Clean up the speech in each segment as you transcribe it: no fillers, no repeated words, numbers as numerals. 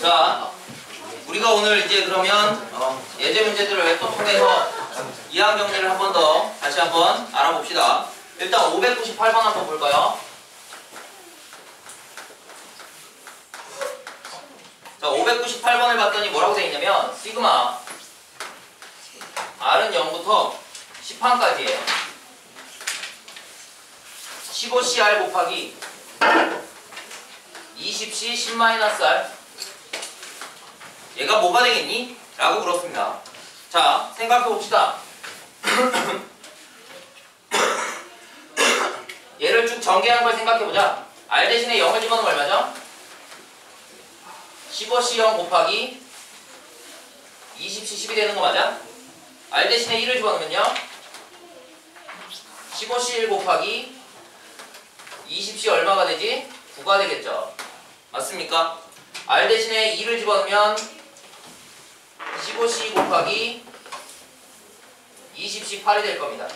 자, 우리가 오늘 이제 그러면 예제 문제들을 또 통해서 이항 정리를 한 번 더 다시 한번 알아봅시다. 일단 598번 한번 볼까요? 자, 598번을 봤더니 뭐라고 되어 있냐면 시그마 R은 0부터 10항까지예요. 15CR 곱하기 20C 10-R 얘가 뭐가 되겠니? 라고 물었습니다. 자, 생각해 봅시다. 얘를 쭉 전개한 걸 생각해 보자. R 대신에 0을 집어넣으면 얼마죠? 15C0 곱하기 20C10이 되는 거 맞아? R 대신에 1을 집어넣으면요 15C1 곱하기 20C 얼마가 되지? 9가 되겠죠. 맞습니까? R 대신에 2를 집어넣으면 15C 곱하기 20C 8이 될 겁니다.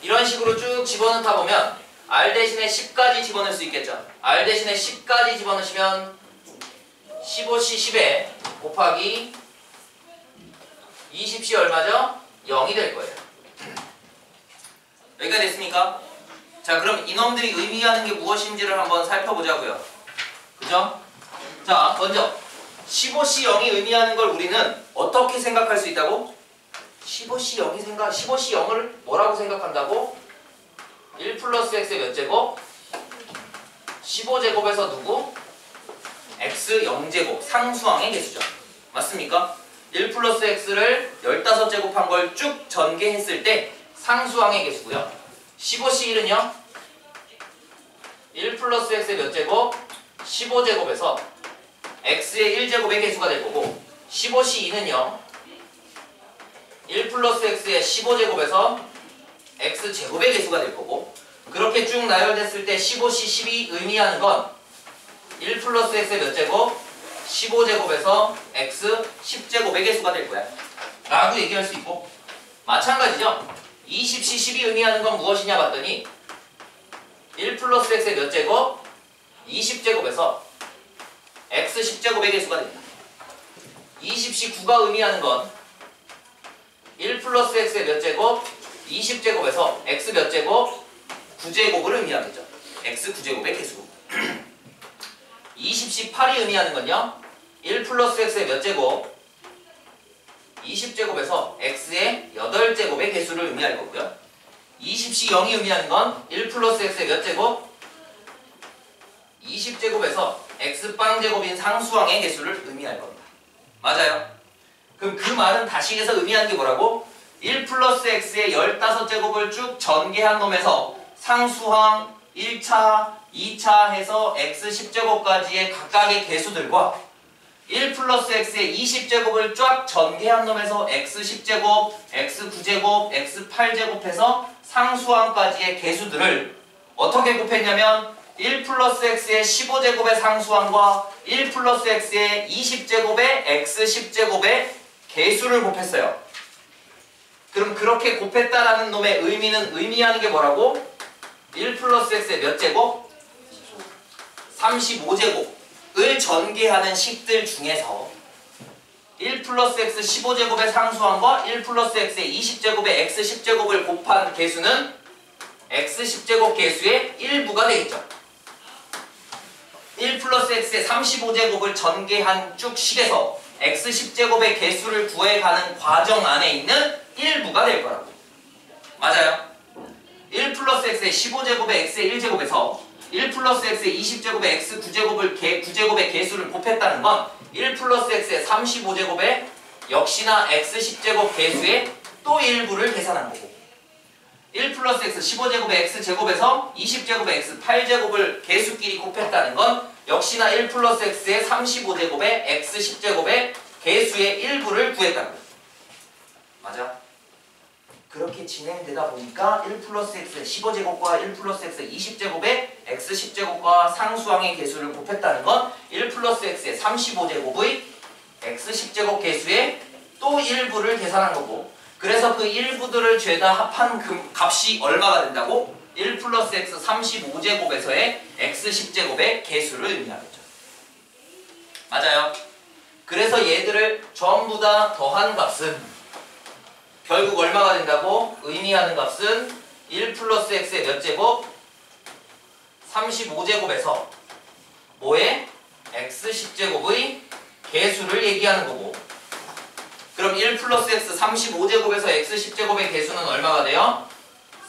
이런 식으로 쭉 집어넣다 보면 R 대신에 10까지 집어넣을 수 있겠죠. R 대신에 10까지 집어넣으시면 15C 10에 곱하기 20C 얼마죠? 0이 될 거예요. 여기까지 됐습니까? 자, 그럼 이놈들이 의미하는 게 무엇인지를 한번 살펴보자고요. 그죠? 자, 먼저 15C 0이 의미하는 걸 우리는 어떻게 생각할 수 있다고? 15C 0을 뭐라고 생각한다고? 1 플러스 x의 몇 제곱? 15제곱에서 누구? x 0제곱 상수항의 개수죠. 맞습니까? 1 플러스 x를 15제곱한 걸 쭉 전개했을 때 상수항의 개수고요. 15C 1은요? 1 플러스 x의 몇 제곱? 15제곱에서 x의 1제곱의 개수가 될 거고 15C 2는요? 1 플러스 x의 15제곱에서 x제곱의 개수가 될 거고 그렇게 쭉 나열됐을 때 15C 10이 의미하는 건 1 플러스 x의 몇 제곱? 15제곱에서 x 10제곱의 개수가 될 거야 라고 얘기할 수 있고 마찬가지죠. 20C 10이 의미하는 건 무엇이냐 봤더니 1 플러스 x의 몇 제곱? 20제곱에서 x 10제곱의 개수가 됩니다. 20C 9가 의미하는 건 1 플러스 x의 몇 제곱? 20제곱에서 x 몇 제곱? 9제곱을 의미하겠죠. x 9제곱의 개수. 20C 8이 의미하는 건요 1 플러스 x의 몇 제곱? 20제곱에서 x의 8제곱의 개수를 의미할 거고요. 20C 0이 의미하는 건 1 플러스 x의 몇 제곱? 20제곱에서 x빵 제곱인 상수항의 개수를 의미할 겁니다. 맞아요? 그럼 그 말은 다시 해서 의미하는 게 뭐라고? 1 플러스 x의 15제곱을 쭉 전개한 놈에서 상수항 1차, 2차 해서 x 10제곱까지의 각각의 개수들과 1 플러스 x의 20제곱을 쫙 전개한 놈에서 x 10제곱, x 9제곱, x 8제곱 해서 상수항까지의 개수들을 어떻게 곱했냐면 1 플러스 x의 15제곱의 상수항과 1 플러스 x의 20제곱의 x 10제곱의 개수를 곱했어요. 그럼 그렇게 곱했다라는 놈의 의미는 의미하는 게 뭐라고? 1 플러스 x의 몇 제곱? 35제곱을 전개하는 식들 중에서 1 플러스 x 15제곱의 상수항과 1 플러스 x의 20제곱의 x 10제곱을 곱한 개수는 x 10제곱 개수의 일부가 되겠죠. 1 플러스 x의 35제곱을 전개한 쭉 식에서 x 10제곱의 개수를 구해가는 과정 안에 있는 일부가 될 거라고. 맞아요? 1 플러스 x의 15제곱의 x의 1제곱에서 1 플러스 x의 20제곱의 x 9제곱의 개수를 곱했다는 건 1 플러스 x의 35제곱의 역시나 x 10제곱 개수의 또 일부를 계산한 거고 1 플러스 x 15제곱의 x제곱에서 20제곱의 x 8제곱을 개수끼리 곱했다는 건 역시나 1 플러스 x의 35제곱의 x 10제곱의 개수의 일부를 구했다는 거예요. 맞아? 그렇게 진행되다 보니까 1 플러스 x의 15제곱과 1 플러스 x의 20제곱의 x 10제곱과 상수항의 개수를 곱했다는 건 1 플러스 x의 35제곱의 x 10제곱 개수의 또 일부를 계산한 거고 그래서 그 일부들을 죄다 합한 값이 얼마가 된다고? 1 플러스 x 35제곱에서의 x 10제곱의 개수를 의미하겠죠. 맞아요? 그래서 얘들을 전부 다 더한 값은 결국 얼마가 된다고? 의미하는 값은 1 플러스 x의 몇 제곱? 35제곱에서 뭐에? x 10제곱의 개수를 얘기하는 거고, 그럼 1 플러스 x 35제곱에서 x 10제곱의 개수는 얼마가 돼요?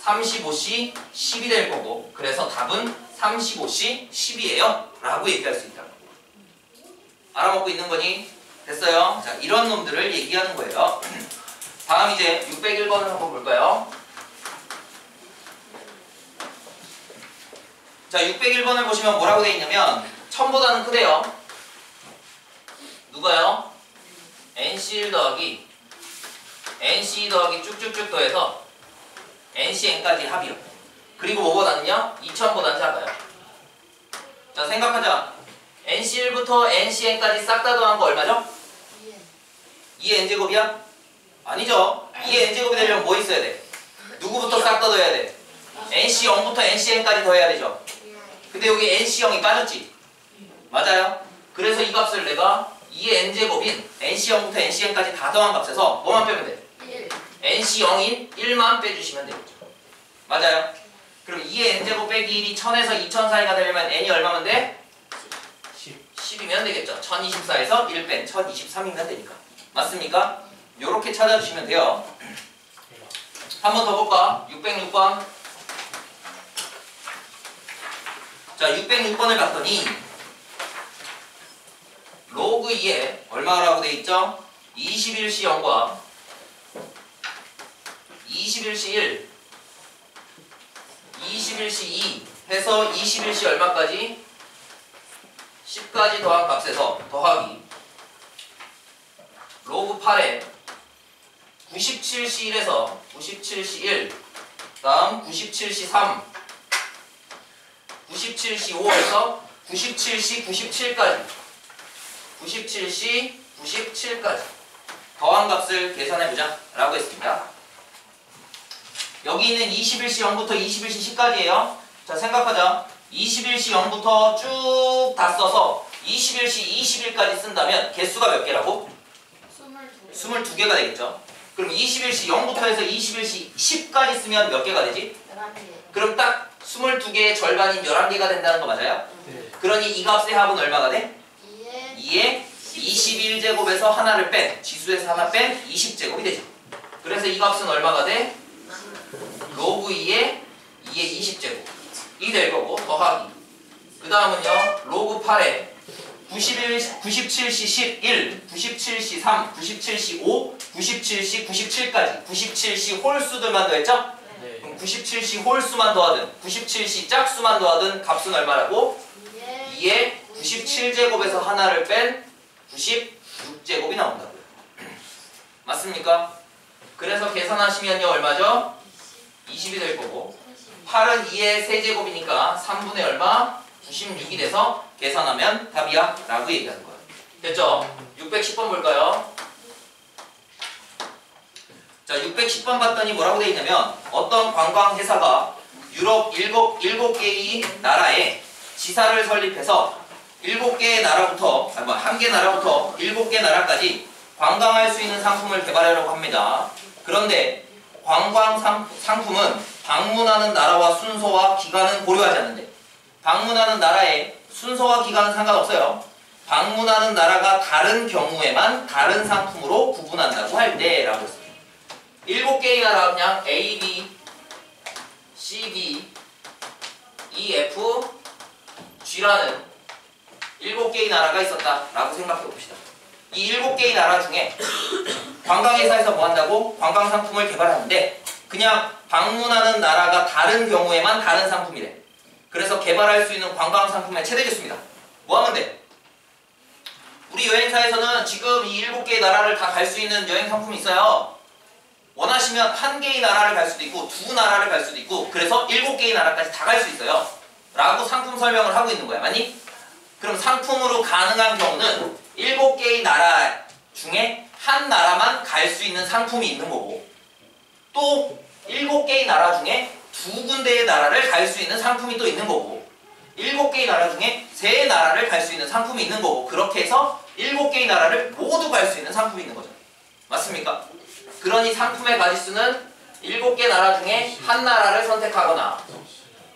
35c 10이 될 거고, 그래서 답은 35c 10이에요 라고 얘기할 수 있다. 알아먹고 있는 거니? 됐어요? 자, 이런 놈들을 얘기하는 거예요. 다음 이제 601번을 한번 볼까요? 자, 601번을 보시면 뭐라고 되어 있냐면 1000보다는 크대요. 누가요? NC1 더하기 NC2 더하기 쭉쭉쭉 더해서 NCN까지 합이요. 그리고 뭐보다는요? 2000보다는 작아요. 자, 생각하자. NC1부터 NCN까지 싹 다 더한 거 얼마죠? 2n제곱이야? 아니죠. 2n제곱이 되려면 뭐 있어야 돼? 누구부터 싹 다 더해야 돼? NC0부터 NCN까지 더해야 되죠. 근데 여기 NC0이 빠졌지? 맞아요. 그래서 이 값을 내가 2n제곱인 NC0부터 NCN까지 다 더한 값에서 뭐만 빼면 돼? 1. NC0인 1만 빼주시면 되겠죠. 맞아요. 그럼 2n제곱 빼기 1이 1000에서 2000 사이가 되려면 n이 얼마면 돼? 10이면 되겠죠. 1024에서 1 뺀 1023이면 되니까. 맞습니까? 요렇게 찾아주시면 돼요. 한 번 더 볼까? 606번. 자, 606번을 봤더니 로그 2에 얼마라고 돼 있죠? 21시 0과 21시 1, 21시 2 해서 21시 얼마까지? 10까지 더한 값에서 더하기 로그 8에 97시 1에서 97시 1, 다음 97시 3, 97시 5에서 97시 97까지 97시 97까지 더한 값을 계산해보자 라고 했습니다. 여기 있는 21시 0부터 21시 10까지예요. 자, 생각하자. 21시 0부터 쭉 다 써서 21시 20일까지 쓴다면 개수가 몇 개라고? 22개가 되겠죠. 그럼 21시 0부터 해서 21시 10까지 쓰면 몇 개가 되지? 11개. 그럼 딱 22개의 절반인 11개가 된다는 거 맞아요? 네. 그러니 이 값의 합은 얼마가 돼? 2에 2에 21제곱에서 하나를 뺀, 지수에서 하나 뺀 20제곱이 되죠. 그래서 이 값은 얼마가 돼? 로그 2에 2의 20제곱이 될 거고, 더하기. 그 다음은요, 로그 8에 97시 11, 97시 3, 97시 5, 97시 97까지 97시 홀수들만 더했죠? 네. 그럼 97시 홀수만 더하든 97시 짝수만 더하든 값은 얼마라고? 2에 97제곱에서 하나를 뺀 96제곱이 나온다고요. 맞습니까? 그래서 계산하시면요 얼마죠? 20이 될 거고, 8은 2의 세제곱이니까 3분의 얼마? 96이 돼서 계산하면 답이야 라고 얘기하는 거예요. 됐죠? 610번 볼까요? 자, 610번 봤더니 뭐라고 돼 있냐면 어떤 관광회사가 유럽 7개의 나라에 지사를 설립해서 7개의 나라부터, 아니 뭐 1개 나라부터 7개 나라까지 관광할 수 있는 상품을 개발하려고 합니다. 그런데 관광 상품은 방문하는 나라와 순서와 기간은 고려하지 않는데, 방문하는 나라의 순서와 기간은 상관없어요. 방문하는 나라가 다른 경우에만 다른 상품으로 구분한다고 할 때 라고 했습니다. 7개의 나라 그냥 A, B, C, D, E, F, G라는 7개의 나라가 있었다 라고 생각해 봅시다. 이 7개의 나라 중에 관광회사에서 뭐 한다고? 관광상품을 개발하는데 그냥 방문하는 나라가 다른 경우에만 다른 상품이래. 그래서 개발할 수 있는 관광상품의 최대 개수입니다. 뭐 하면 돼? 우리 여행사에서는 지금 이 7개의 나라를 다 갈 수 있는 여행 상품이 있어요. 원하시면 1개의 나라를 갈 수도 있고 2나라를 갈 수도 있고, 그래서 7개의 나라까지 다 갈 수 있어요 라고 상품 설명을 하고 있는 거야. 맞니? 그럼 상품으로 가능한 경우는 7개의 나라 중에 한 나라만 갈 수 있는 상품이 있는 거고, 또 7개의 나라 중에 2군데의 나라를 갈 수 있는 상품이 또 있는 거고 7개의 나라 중에 3 나라를 갈 수 있는 상품이 있는 거고 그렇게 해서 7개의 나라를 모두 갈 수 있는 상품이 있는 거죠. 맞습니까? 그러니 상품의 가지수는 7개 나라 중에 한 나라를 선택하거나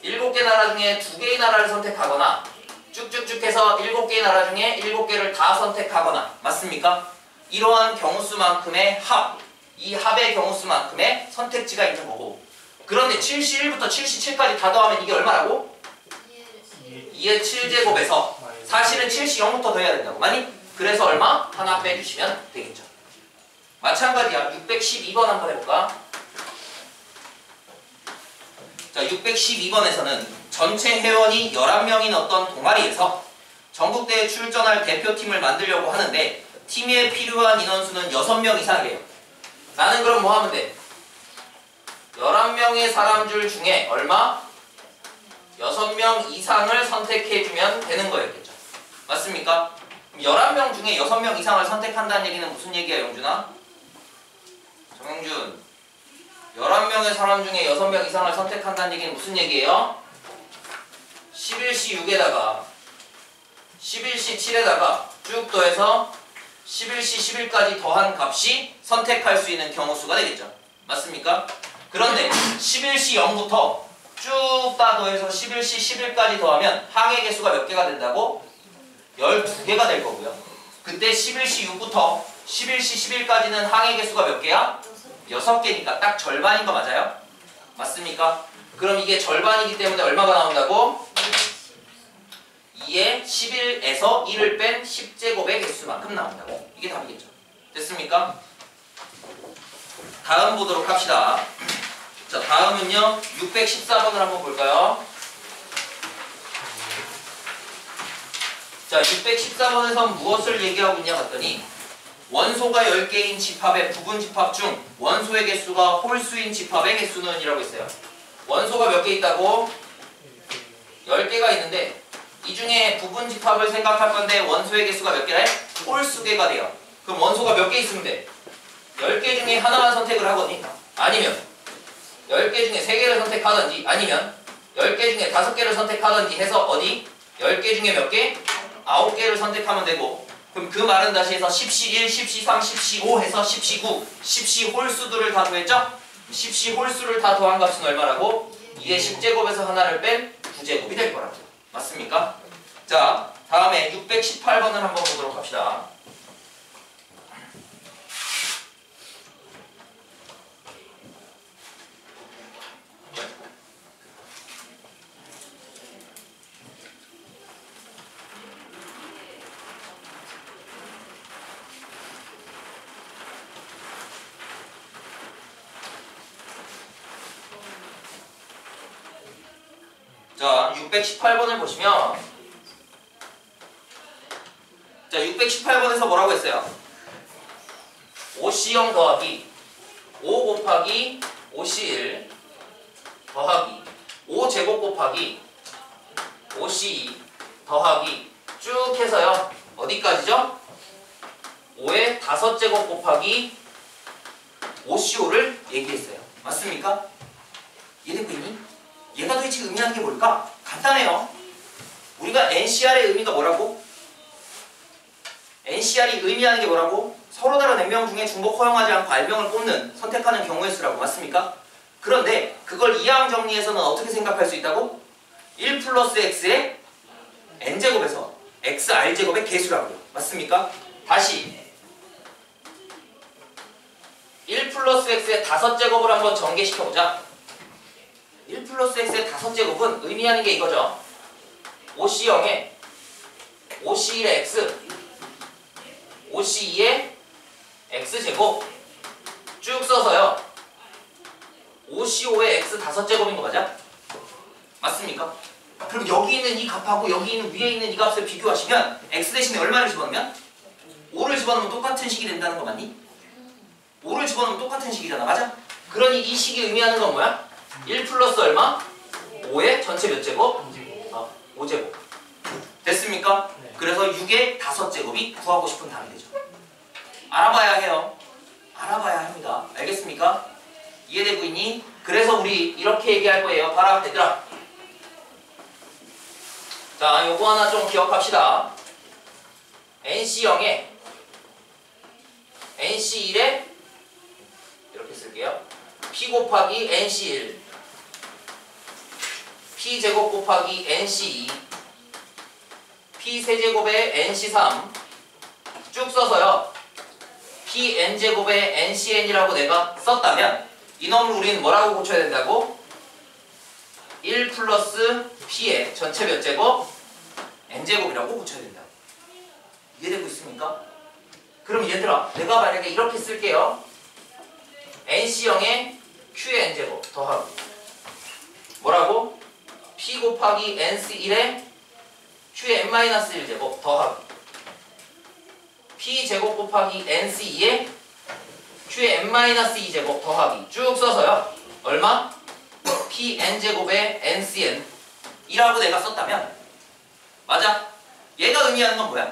7개 나라 중에 2개의 나라를 선택하거나 쭉쭉쭉 해서 7개의 나라 중에 7개를 다 선택하거나 맞습니까? 이러한 경우수만큼의 합, 이 합의 경우수만큼의 선택지가 있는 거고 그런데 71부터 77까지 다 더하면 이게 얼마라고? 2의 7제곱에서 사실은 70 0부터 더해야 된다고 많이? 그래서 얼마? 하나 빼주시면 되겠죠. 마찬가지야. 612번 한번 해볼까? 자, 612번에서는 전체 회원이 11명인 어떤 동아리에서 전국대회에 출전할 대표팀을 만들려고 하는데 팀에 필요한 인원수는 6명 이상이래요. 나는 그럼 뭐 하면 돼? 11명의 사람들 중에 얼마? 6명 이상을 선택해주면 되는 거였겠죠. 맞습니까? 11명 중에 6명 이상을 선택한다는 얘기는 무슨 얘기야, 영준아? 정영준 11명의 사람 중에 6명 이상을 선택한다는 얘기는 무슨 얘기예요? 11시 6에다가 11시 7에다가 쭉 더해서 11시 10일까지 더한 값이 선택할 수 있는 경우수가 되겠죠. 맞습니까? 그런데 11시 0부터 쭉 다 더해서 11시 10일까지 더하면 항해 개수가 몇 개가 된다고? 12개가 될 거고요. 그때 11시 6부터 11시 10일까지는 항해 개수가 몇 개야? 6개니까 딱 절반인 거 맞아요? 맞습니까? 그럼 이게 절반이기 때문에 얼마가 나온다고? 2의 11에서 1을 뺀 10제곱의 개수만큼 나온다고. 이게 답이겠죠. 됐습니까? 다음 보도록 합시다. 자, 다음은요 614번을 한번 볼까요? 자, 614번에서 무엇을 얘기하고 있냐 봤더니 원소가 10개인 집합의 부분 집합 중 원소의 개수가 홀수인 집합의 개수는 이라고 있어요. 원소가 몇 개 있다고? 10개가 있는데 이 중에 부분 집합을 생각할 건데 원소의 개수가 몇 개래? 홀수 개가 돼요. 그럼 원소가 몇 개 있으면 돼? 10개 중에 하나만 선택을 하거니 아니면 10개 중에 3개를 선택하든지 아니면 10개 중에 5개를 선택하든지 해서 어디? 10개 중에 몇 개? 9개를 선택하면 되고 그럼 그 말은 다시 해서 10시 1, 10시 3, 10시 5 해서 10시 9 10시 홀수들을 다 더했죠? 10시 홀수를 다 더한 값은 얼마라고? 2의 10제곱에서 하나를 뺀 9제곱이 될 거라고. 맞습니까? 자, 다음에 618번을 한번 보도록 합시다. 자, 618번을 보시면 자, 618번에서 뭐라고 했어요? 5C0 더하기 5 곱하기 5C1 더하기 5제곱 곱하기 5C2 더하기 쭉 해서요. 어디까지죠? 5의 5제곱 곱하기 5CO5를 얘기했어요. 맞습니까? 이해되고 있니? 얘가 도대체 의미하는 게 뭘까? 간단해요. 우리가 NCR의 의미가 뭐라고? NCR이 의미하는 게 뭐라고? 서로 다른 N명 중에 중복 허용하지 않고 R명을 뽑는, 선택하는 경우의 수라고. 맞습니까? 그런데 그걸 이항 정리해서는 어떻게 생각할 수 있다고? 1 플러스 X의 N제곱에서 XR제곱의 개수라고요. 맞습니까? 다시 1 플러스 X의 5제곱을 한번 전개시켜보자. 1 플러스 X의 5제곱은 의미하는 게 이거죠. 5C0에 5C1의 X 5C2의 X제곱 쭉 써서요 5C5의 X 5제곱인 거 맞아? 맞습니까? 그리고 여기 있는 이 값하고 여기 있는 위에 있는 이 값을 비교하시면 X 대신에 얼마를 집어넣으면? 5를 집어넣으면 똑같은 식이 된다는 거 맞니? 5를 집어넣으면 똑같은 식이잖아. 맞아? 그러니 이 식이 의미하는 건 뭐야? 1 플러스 얼마? 5의 전체 몇 제곱? 5제곱. 됐습니까? 네. 그래서 6의 5제곱이 구하고 싶은 답이 되죠. 알아봐야 해요. 알아봐야 합니다. 알겠습니까? 이해되고 있니? 그래서 우리 이렇게 얘기할 거예요. 봐라 얘들아. 자, 요거 하나 좀 기억합시다. NC0에 NC1에 이렇게 쓸게요. P 곱하기 NC1 P제곱 곱하기 NC2 P세제곱에 NC3 쭉 써서요. PN제곱에 NCN이라고 내가 썼다면 이놈을 우리는 뭐라고 고쳐야 된다고? 1 플러스 P의 전체 몇 제곱? N제곱이라고 고쳐야 된다고. 이해되고 있습니까? 그럼 얘들아, 내가 만약에 이렇게 쓸게요. NC0에 Q의 N제곱 더하기 뭐라고? P 곱하기 NC1에 Q의 N-1제곱 더하기 P제곱 곱하기 NC2에 Q의 N-2제곱 더하기 쭉 써서요. 얼마? PN제곱에 NCN 이라고 내가 썼다면 맞아? 얘가 의미하는 건 뭐야?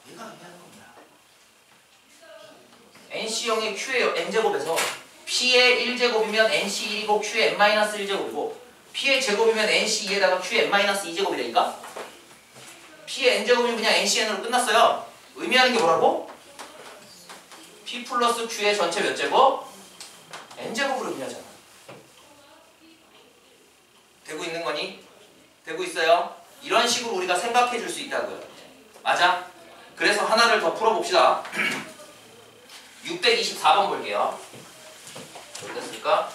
얘가 의미하는 건 뭐야? NC0의 Q의 N제곱에서 P의 1제곱이면 NC1이고 Q의 N-1제곱이고 P의 제곱이면 NC2에다가 Q의 N-2제곱이라니까? P의 N제곱이면 그냥 NCN으로 끝났어요. 의미하는 게 뭐라고? P 플러스 Q의 전체 몇 제곱? N제곱으로 의미하잖아. 되고 있는 거니? 되고 있어요? 이런 식으로 우리가 생각해 줄 수 있다고요. 맞아? 그래서 하나를 더 풀어봅시다. 624번 볼게요. 어디 됐을까?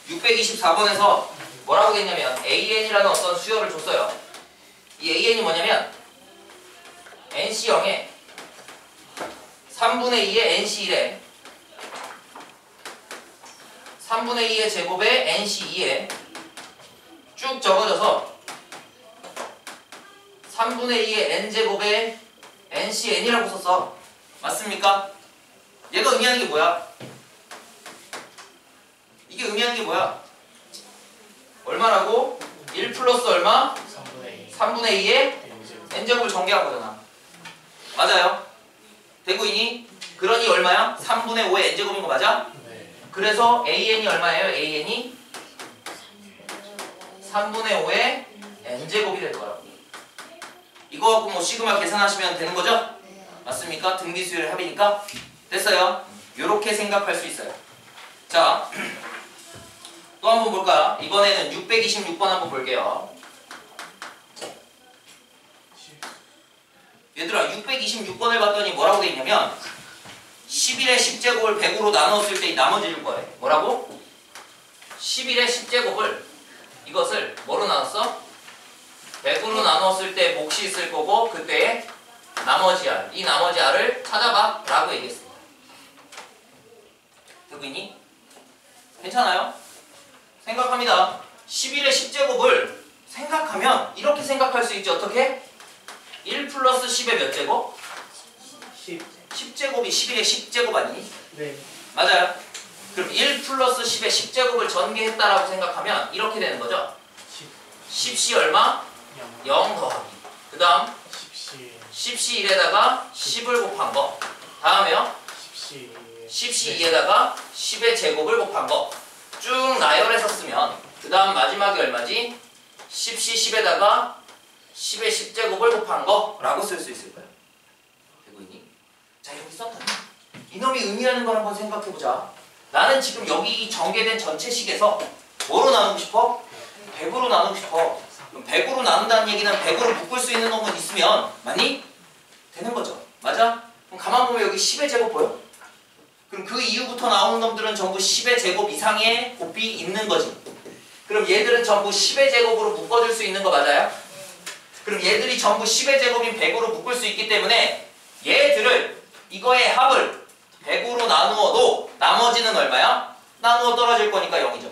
624번에서 뭐라고 했냐면 AN이라는 어떤 수열을 줬어요. 이 AN이 뭐냐면 NC0에 3분의 2의 NC1에 3분의 2의 제곱에 NC2에 쭉 적어져서 3분의 2의 N제곱에 NCN이라고 썼어. 맞습니까? 얘가 의미하는 게 뭐야? 이게 의미하는 게 뭐야? 얼마라고? 1 플러스 얼마? 3분의 2의 N제곱을 전개한 거잖아. 맞아요? 되고 있니? 그러니 얼마야? 3분의 5의 N제곱인 거 맞아? 네. 그래서 AN이 얼마예요? AN이 3분의 5의 N제곱이 될 거라고. 이거 갖고 뭐 시그마 계산하시면 되는 거죠? 맞습니까? 등비수열의 합이니까. 됐어요? 요렇게 생각할 수 있어요. 자, 또 한번 볼까? 이번에는 626번 한번 볼게요. 얘들아, 626번을 봤더니 뭐라고 돼 있냐면 11의 10제곱을 100으로 나눴을 때 이 나머지를 구해. 뭐라고? 11의 10제곱을 이것을 뭐로 나눴어? 100으로 나눴을 때 몫이 있을 거고 그때의 나머지 R, 이 나머지 R을 찾아봐 라고 얘기했습니다. 되고 있니? 괜찮아요? 생각합니다. 11의 10제곱을 생각하면 이렇게 생각할 수 있지. 어떻게? 1 플러스 10의 몇 제곱? 10제곱이 11의 10제곱 아니니? 네. 맞아요. 그럼 1 플러스 10의 10제곱을 전개했다라고 생각하면 이렇게 되는 거죠. 10C 얼마? 0 더하기. 그 다음 10C 1에다가 10을 곱한 거. 다음에요. 10C 2에다가 10의 제곱을 곱한 거. 쭉 나열해서 쓰면 그 다음 마지막이 얼마지? 10C 10에다가 10의 10제곱을 곱한 거 라고 쓸 수 있을 거예요. 되고 있니? 자, 이렇게 썼다. 이놈이 의미하는 걸 한번 생각해보자. 나는 지금 여기 전개된 전체 식에서 뭐로 나누고 싶어? 100으로 나누고 싶어. 그럼 100으로 나눈다는 얘기는 100으로 묶을 수 있는 놈은 있으면 맞니? 되는 거죠. 맞아? 그럼 가만 보면 여기 10의 제곱 보여? 그럼 그 이후부터 나오는 놈들은 전부 10의 제곱 이상의 곱이 있는 거지. 그럼 얘들은 전부 10의 제곱으로 묶어줄 수 있는 거 맞아요? 그럼 얘들이 전부 10의 제곱인 100으로 묶을 수 있기 때문에 얘들을 이거의 합을 100으로 나누어도 나머지는 얼마야? 나누어 떨어질 거니까 0이죠.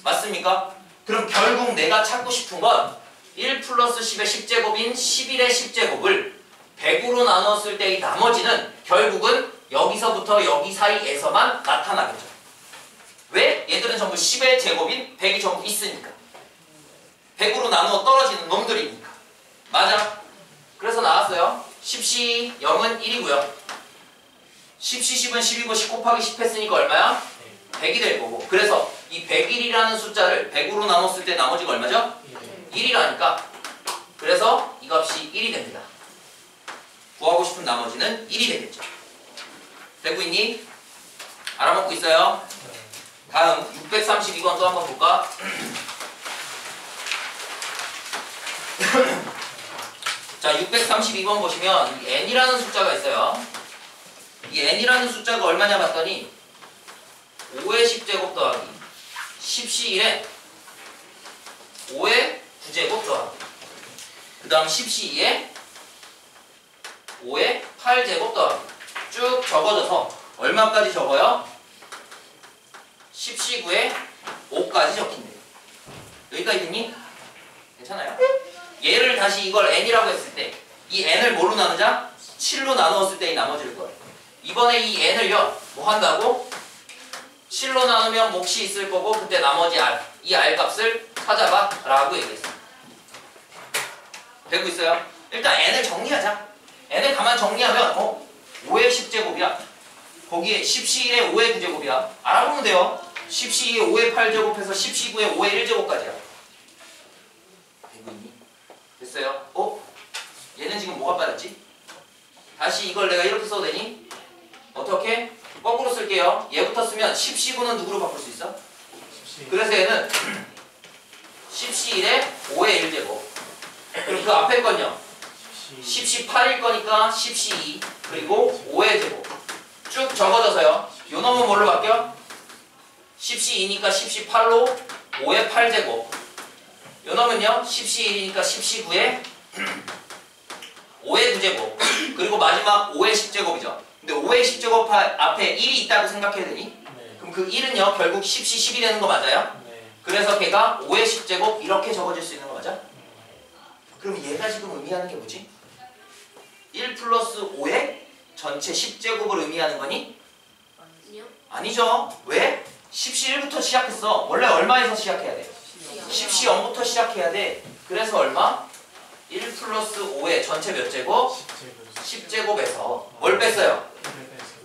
맞습니까? 그럼 결국 내가 찾고 싶은 건 1 플러스 10의 10제곱인 11의 10제곱을 100으로 나눴을 때의 나머지는 결국은 여기서부터 여기 사이에서만 나타나겠죠. 왜? 얘들은 전부 10의 제곱인 100이 전부 있으니까. 100으로 나누어 떨어지는 놈들이니까. 맞아? 그래서 나왔어요. 10C 0은 1이고요. 10C10은 10이고 10 곱하기 10 했으니까 얼마야? 100이 될 거고. 그래서 이 101이라는 숫자를 100으로 나눴을 때 나머지가 얼마죠? 1이라니까. 그래서 이 값이 1이 됩니다. 구하고 싶은 나머지는 1이 되겠죠. 되고 있니? 알아먹고 있어요? 다음 632번 또 한번 볼까? 자, 632번 보시면 이 n이라는 숫자가 있어요. 이 n이라는 숫자가 얼마냐 봤더니 5의 10제곱 더하기 10C1에 5의 9제곱 더하기 그 다음 10C2에 5의 8제곱 더하기 쭉 적어져서 얼마까지 적어요? 10C9에 5까지 적힌대요. 여기까지 됐니? 괜찮아요? 얘를 다시 이걸 n이라고 했을 때 이 n을 뭘로 나누자? 7로 나누었을 때의 나머지일 거예요. 이번에 이 n을요 뭐 한다고? 7로 나누면 몫이 있을 거고 그때 나머지 r 이 r 값을 찾아봐 라고 얘기했어요. 되고 있어요? 일단 n을 정리하자. n을 가만 정리하면 5의 10제곱이야. 거기에 10C1에 5의 9제곱이야. 알아보면 돼요. 10C2에 5의 8제곱해서 10C9에 5의 1제곱까지야. 되고 있니? 됐어요? 얘는 지금 뭐가 빠졌지? 다시 이걸 내가 이렇게 써도 되니? 어떻게? 거꾸로 쓸게요. 얘부터 쓰면 10C9는 누구로 바꿀 수 있어? 그래서 얘는 10C1에 5의 1제곱. 그리고 그 앞에 건요. 10C8일 거니까 10C2 그리고 5의 제곱. 쭉 적어져서요. 요 놈은 뭘로 바뀌어? 10C2니까 10C8로 5의 8제곱. 요 놈은요. 10C1이니까 10C9에 5의 9제곱. 그리고 마지막 5의 10제곱이죠. 근데 5의 10제곱 앞에 1이 있다고 생각해야 되니? 네. 그럼 그 1은요. 결국 10C 10이 되는 거 맞아요? 네. 그래서 걔가 5의 10제곱 이렇게 적어질 수 있는 거 맞아? 그럼 얘가 지금 의미하는 게 뭐지? 1 플러스 5의 전체 10제곱을 의미하는 거니? 아니요. 아니죠. 왜? 10C1부터 시작했어. 원래 얼마에서 시작해야 돼? 10C0부터 시작해야 돼. 그래서 얼마? 1 플러스 5의 전체 몇 제곱? 10제곱에서 뭘 뺐어요?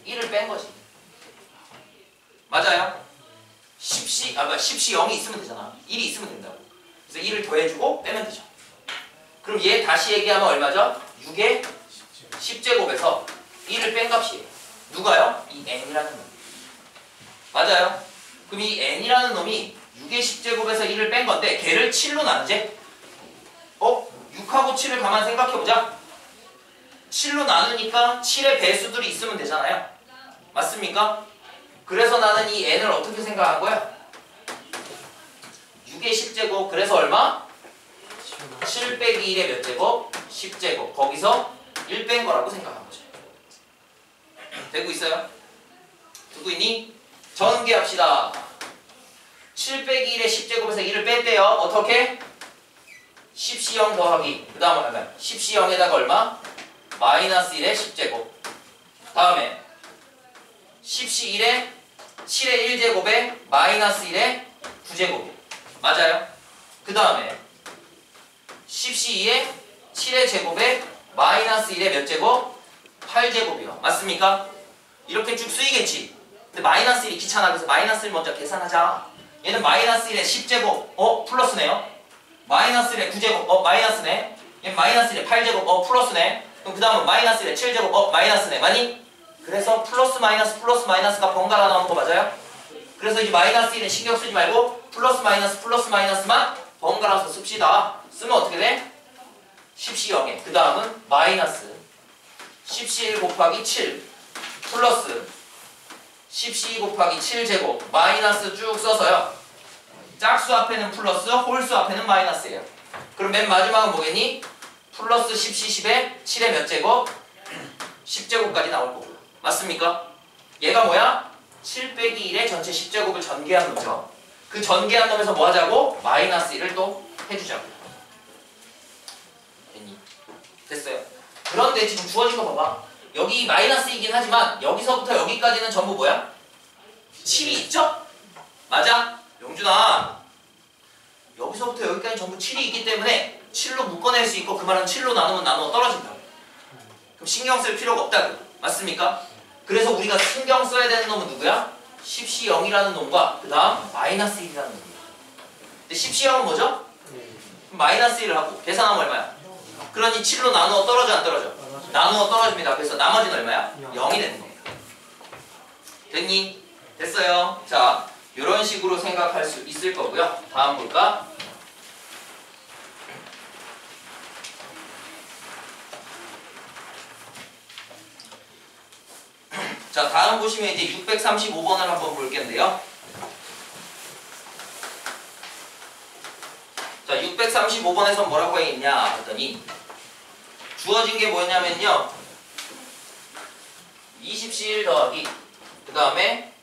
1을 뺀 거지. 맞아요? 10C0이 있으면 되잖아. 1이 있으면 된다고. 그래서 1을 더해주고 빼면 되죠. 그럼 얘 다시 얘기하면 얼마죠? 6의 10제곱에서 1을 뺀 값이에요. 누가요? 이 n이라는 놈. 맞아요? 그럼 이 n이라는 놈이 6의 10제곱에서 1을 뺀 건데 걔를 7로 나누지? 6하고 7을 가만 생각해보자. 7로 나누니까 7의 배수들이 있으면 되잖아요. 맞습니까? 그래서 나는 이 n을 어떻게 생각한 거야? 6의 10제곱 그래서 얼마? 7 빼기 1의 몇 제곱? 10제곱. 거기서 1 뺀 거라고 생각한 거죠. 되고 있어요? 듣고 있니? 전개합시다. 7 빼기 1의 10제곱에서 1을 뺐대요. 어떻게? 10C0 더하기 그 다음 하면 10C0에다가 얼마? 마이너스 1의 10제곱. 다음에 10C1에 7의 1제곱에 마이너스 1의 9제곱. 맞아요? 그 다음에 10C2에 7의 제곱에 마이너스 1의 몇 제곱? 8제곱이요. 맞습니까? 이렇게 쭉 쓰이겠지. 근데 마이너스 1이 귀찮아. 그래서 마이너스 1 먼저 계산하자. 얘는 마이너스 1의 10제곱. 플러스네요. 마이너스 1의 9제곱. 마이너스네. 얘는 마이너스 1의 8제곱. 플러스네. 그럼 그 다음은 마이너스 1의 7제곱. 마이너스네. 맞니? 그래서 플러스 마이너스가 번갈아 나오는 거 맞아요? 그래서 이제 마이너스 1은 신경 쓰지 말고 플러스 마이너스만 번갈아서 씁시다. 쓰면 어떻게 돼? 10C0에 그 다음은 마이너스 10C1 곱하기 7 플러스 10C2 곱하기 7제곱 마이너스 쭉 써서요. 짝수 앞에는 플러스 홀수 앞에는 마이너스예요. 그럼 맨 마지막은 뭐겠니? 플러스 10C10에 7의 몇 제곱? 10제곱까지 나올 거고요. 맞습니까? 얘가 뭐야? 7 빼기 1의 전체 10제곱을 전개한 놈이죠. 그 전개한 놈에서 뭐 하자고? 마이너스 1을 또 해주자고. 됐니? 됐어요. 그런데 지금 주어진 거 봐봐. 여기 마이너스이긴 하지만 여기서부터 여기까지는 전부 뭐야? 7이 있죠? 맞아? 영준아, 여기서부터 여기까지 전부 7이 있기 때문에 7로 묶어낼 수 있고 그 말은 7로 나누면 나누어 떨어진다고. 그럼 신경 쓸 필요가 없다고. 맞습니까? 그래서 우리가 신경 써야 되는 놈은 누구야? 10시 0이라는 놈과 그 다음 마이너스 1이라는 놈이야. 근데 10시 0은 뭐죠? 마이너스 1을 하고 계산하면 얼마야? 그러니 7로 나누어 떨어져 안 떨어져? 나누어 떨어집니다. 그래서 나머지는 얼마야? 0이 되는 겁니다. 됐니? 됐어요. 자, 이런 식으로 생각할 수 있을 거고요. 다음 볼까? 자, 다음 보시면 이제 635번을 한번 볼 텐데요. 자, 635번에서 뭐라고 했냐 했더니 주어진 게 뭐냐면요. 20시 1 더하기 그 다음에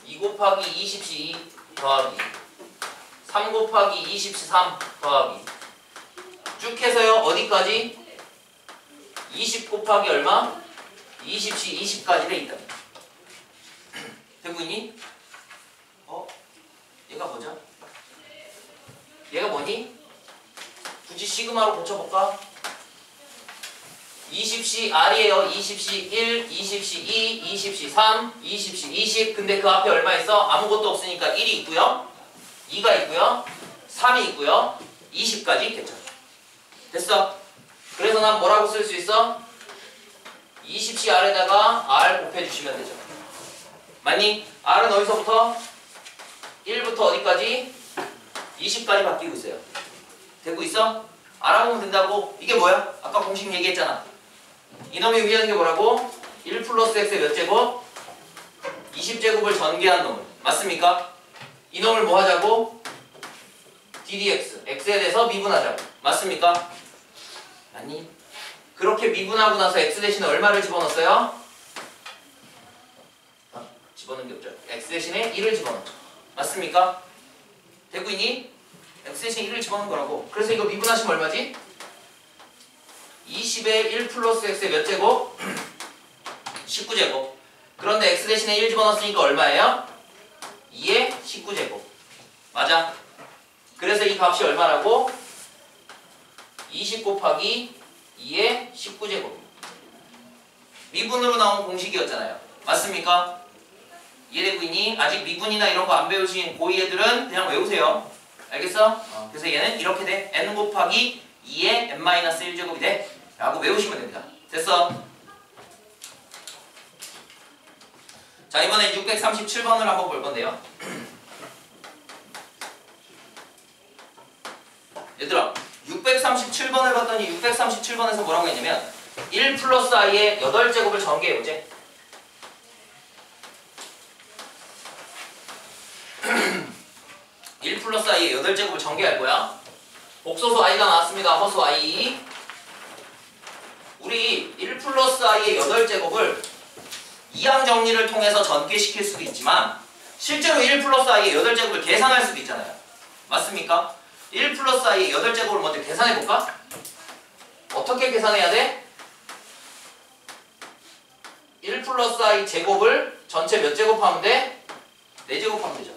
2 곱하기 20시 2 더하기 3 곱하기 20시 3 더하기 쭉 해서요. 어디까지? 20 곱하기 얼마? 20시 20까지 돼 있다. 되고 있니? 얘가 뭐죠? 얘가 뭐니? 굳이 시그마로 고쳐볼까? 20시 R이에요. 20시 1, 20시 2, 20시 3, 20시 20. 근데 그 앞에 얼마 있어? 아무것도 없으니까 1이 있고요. 2가 있고요. 3이 있고요. 20까지 있겠죠. 됐어? 그래서 난 뭐라고 쓸 수 있어? 20시 R에다가 R 곱해주시면 되죠. 맞니? R은 어디서부터? 1부터 어디까지? 20까지 바뀌고 있어요. 되고 있어? 알아보면 된다고? 이게 뭐야? 아까 공식 얘기했잖아. 이놈이 의미하는 게 뭐라고? 1 플러스 x의 몇 제곱? 20제곱을 전개한 놈. 맞습니까? 이놈을 뭐 하자고? ddx. x에 대해서 미분하자고. 맞습니까? 아니. 그렇게 미분하고 나서 x 대신에 얼마를 집어넣었어요? 집어넣은 게 없죠. x 대신에 1을 집어넣었죠. 맞습니까? 되고 있니? x 대신에 1을 집어넣은 거라고. 그래서 이거 미분하시면 얼마지? 20에 1 플러스 x의 몇 제곱? 19제곱. 그런데 x 대신에 1 집어넣었으니까 얼마예요? 2의 19제곱. 맞아? 그래서 이 값이 얼마라고? 20 곱하기 2의 19제곱. 미분으로 나온 공식이었잖아요. 맞습니까? 이해되고 있니? 아직 미분이나 이런 거 안 배우신 고2 애들은 그냥 외우세요. 알겠어? 그래서 얘는 이렇게 돼. n 곱하기 2의 n-1제곱이 돼. 라고 외우시면 됩니다. 됐어? 자, 이번엔 637번을 한번 볼 건데요. 얘들아, 637번을 봤더니 637번에서 뭐라고 했냐면 1 플러스 i의 8제곱을 전개해보지. 플러스 i의 8제곱을 전개할 거야. 복소수 i가 나왔습니다. 허수 i. 우리 1 플러스 i의 8제곱을 이항 정리를 통해서 전개시킬 수도 있지만 실제로 1 플러스 i의 8제곱을 계산할 수도 있잖아요. 맞습니까? 1 플러스 i의 8제곱을 먼저 계산해볼까? 어떻게 계산해야 돼? 1 플러스 i 제곱을 전체 몇 제곱하면 돼? 4제곱하면 되죠.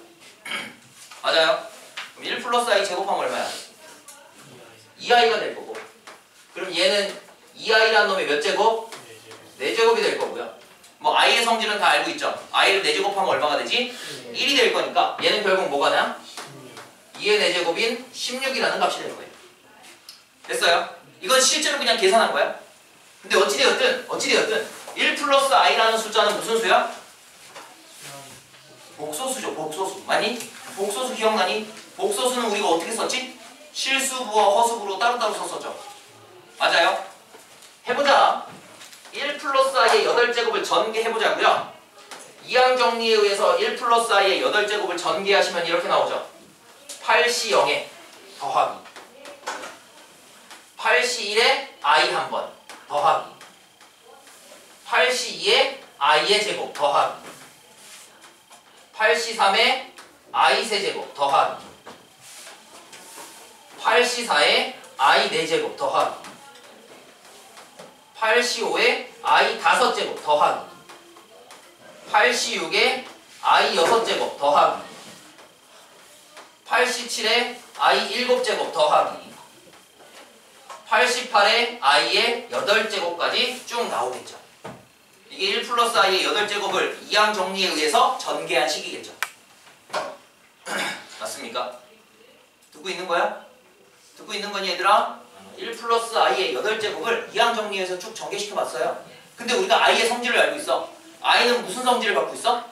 맞아요? 그럼 1 플러스 i 제곱하면 얼마야? 2i가 될 거고. 그럼 얘는 2i라는 놈이 몇 제곱? 4제곱이 될 거고요. 뭐 i의 성질은 다 알고 있죠? i를 4제곱하면 얼마가 되지? 1이 될 거니까 얘는 결국 뭐가 나? 2의 4제곱인 16이라는 값이 될 거예요. 됐어요? 이건 실제로 그냥 계산한 거야. 근데 어찌되었든 1 플러스 i라는 숫자는 무슨 수야? 복소수죠. 복소수. 맞니? 복소수 기억나니? 복소수는 우리가 어떻게 썼지? 실수부와 허수부로 따로따로 썼었죠. 맞아요? 해보자. 1 플러스 i의 8제곱을 전개해보자고요. 이항 정리에 의해서 1 플러스 i의 8제곱을 전개하시면 이렇게 나오죠. 8C 0에 더하기 8C 1에 i 한 번 더하기 8C 2에 i의 제곱 더하기 8C 3에 i 세제곱 더하기 8C 4에 i 4제곱 더하기 8C 5에 i 5제곱 더하기 8C 6에 i 6제곱 더하기 87에 i 7제곱 더하기 88에 i의 8제곱까지 쭉 나오겠죠. 이게 1 플러스 i의 8제곱을 이항 정리에 의해서 전개한 식이겠죠. 맞습니까? 듣고 있는 거야? 듣고 있는 거니 얘들아? 1 플러스 i의 8제곱을 이항 정리해서 쭉 전개시켜 봤어요. 근데 우리가 i의 성질을 알고 있어. i는 무슨 성질을 갖고 있어?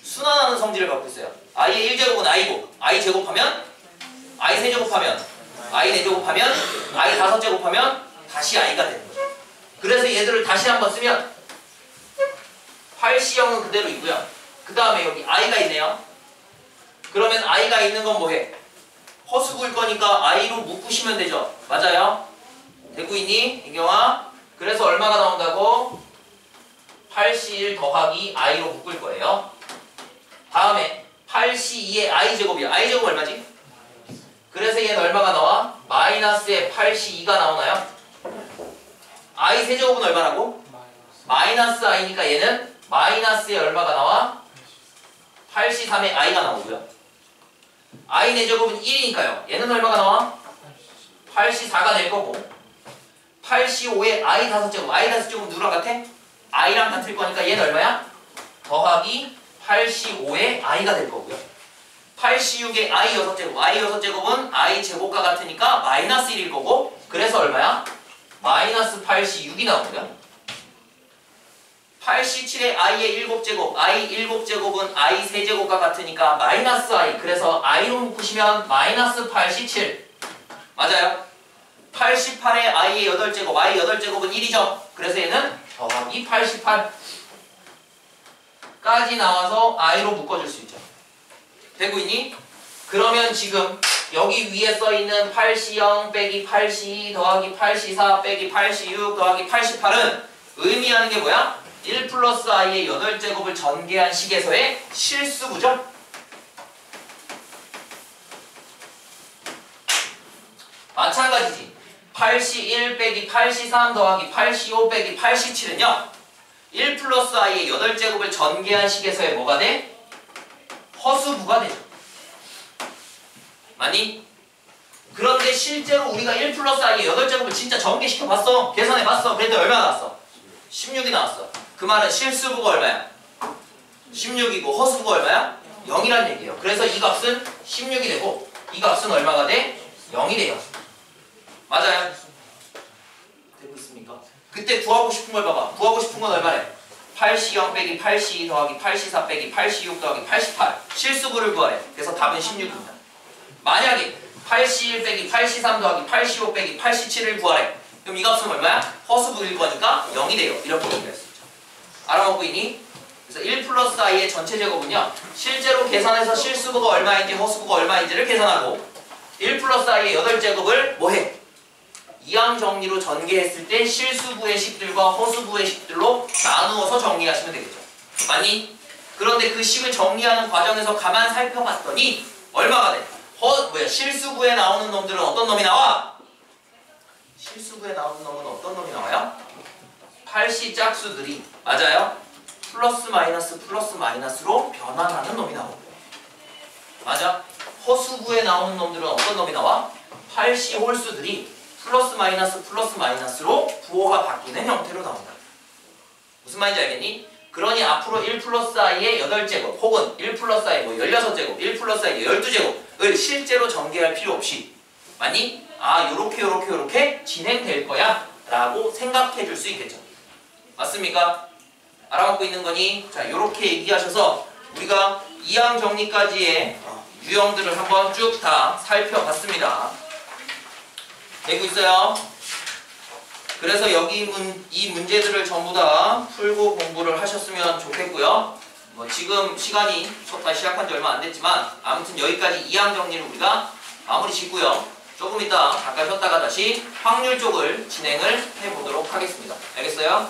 순환하는 성질을 갖고 있어요. i의 1제곱은 i고 i 제곱하면 i 세제곱하면 i 4제곱하면 i 5제곱하면 다시 i가 되는 거죠. 그래서 얘들을 다시 한번 쓰면 8C형은 그대로 있고요. 그 다음에 여기 i가 있네요. 그러면 i가 있는 건 뭐해? 허수구일 거니까 i로 묶으시면 되죠. 맞아요? 되고 있니? 이경아? 그래서 얼마가 나온다고? 8C1 더하기 i로 묶을 거예요. 다음에 8C2의 i제곱이야. i제곱 얼마지? 그래서 얘는 얼마가 나와? 마이너스의 8C2가 나오나요? i 세제곱은 얼마라고? 마이너스 i니까 얘는 마이너스의 얼마가 나와? 8C3의 i가 나오고요. i 4제곱은 1이니까요. 얘는 얼마가 나와? 8C4가 될 거고 8C5의 i 5제곱 i 5제곱 누구랑 같아? i랑 같을 거니까 얘는 얼마야? 더하기 8C5의 i가 될 거고요. 8C6의 i 6제곱 i 6제곱은 i 제곱과 같으니까 마이너스 1일 거고 그래서 얼마야? 마이너스 8C6이 나오고요. 8C7의 i의 7제곱 i 7제곱은 i 세제곱과 같으니까 마이너스 i 그래서 i로 묶으시면 마이너스 8C7 맞아요? 88의 i의 8제곱 i 8제곱은 1이죠? 그래서 얘는 더하기 88까지 나와서 i로 묶어줄 수 있죠. 되고 있니? 그러면 지금 여기 위에 써있는 8C0 빼기 8C2 더하기 8C4 빼기 8C6 더하기 88은 의미하는 게 뭐야? 1 플러스 i의 8제곱을 전개한 식에서의 실수구죠? 마찬가지지. 8C1 빼기 8C3 더하기 8C5 빼기 8C7은요 1 플러스 i의 8제곱을 전개한 식에서의 뭐가 돼? 허수부가 되죠. 맞니? 그런데 실제로 우리가 1 플러스 i의 8제곱을 진짜 전개시켜 봤어. 계산해 봤어. 그랬더니 얼마나 나왔어? 16이 나왔어. 그 말은 실수부가 얼마야? 16이고 허수부가 얼마야? 0이란 얘기예요. 그래서 이 값은 16이 되고 이 값은 얼마가 돼? 0이 돼요. 맞아요? 되고 있습니까? 그때 구하고 싶은 걸 봐봐. 구하고 싶은 건 얼마래? 8C0 빼기 8C2 더하기 8C4 빼기 8C6 더하기 88 실수부를 구하래. 그래서 답은 16입니다. 만약에 8C1 빼기 8C3 더하기 8C5 빼기 8C7을 구하래. 그럼 이 값은 얼마야? 허수부일 거니까 0이 돼요. 이렇게 얘기할 수 있죠. 알아먹고 있니? 그래서 1 플러스 i의 전체 제곱은요. 실제로 계산해서 실수부가 얼마인지 허수부가 얼마인지를 계산하고 1 플러스 i의 8제곱을 뭐해? 이항 정리로 전개했을 때 실수부의 식들과 허수부의 식들로 나누어서 정리하시면 되겠죠. 맞니? 그런데 그 식을 정리하는 과정에서 가만 살펴봤더니 얼마가 돼? 실수부에 나오는 놈들은 어떤 놈이 나와? 실수부에 나오는 놈은 어떤 놈이 나와요? 8C 짝수들이 맞아요? 플러스 마이너스로 변환하는 놈이 나오고 맞아? 허수부에 나오는 놈들은 어떤 놈이 나와? 8C 홀수들이 플러스 마이너스로 부호가 바뀌는 형태로 나온다. 무슨 말인지 알겠니? 그러니 앞으로 1 플러스 i의 8제곱 혹은 1 플러스 i 16제곱 1 플러스 i의 12제곱을 실제로 전개할 필요 없이 맞니? 아 요렇게 진행될 거야 라고 생각해 줄 수 있겠죠. 맞습니까? 알아먹고 있는 거니? 자 요렇게 얘기하셔서 우리가 이항 정리까지의 유형들을 한번 쭉 다 살펴봤습니다. 되고 있어요? 그래서 여기 이 문제들을 전부 다 풀고 공부를 하셨으면 좋겠고요. 지금 시간이 수업 다시 시작한 지 얼마 안 됐지만 아무튼 여기까지 이항 정리를 우리가 마무리 짓고요. 조금 이따 잠깐 쉬었다가 다시 확률 쪽을 진행을 해보도록 하겠습니다. 알겠어요?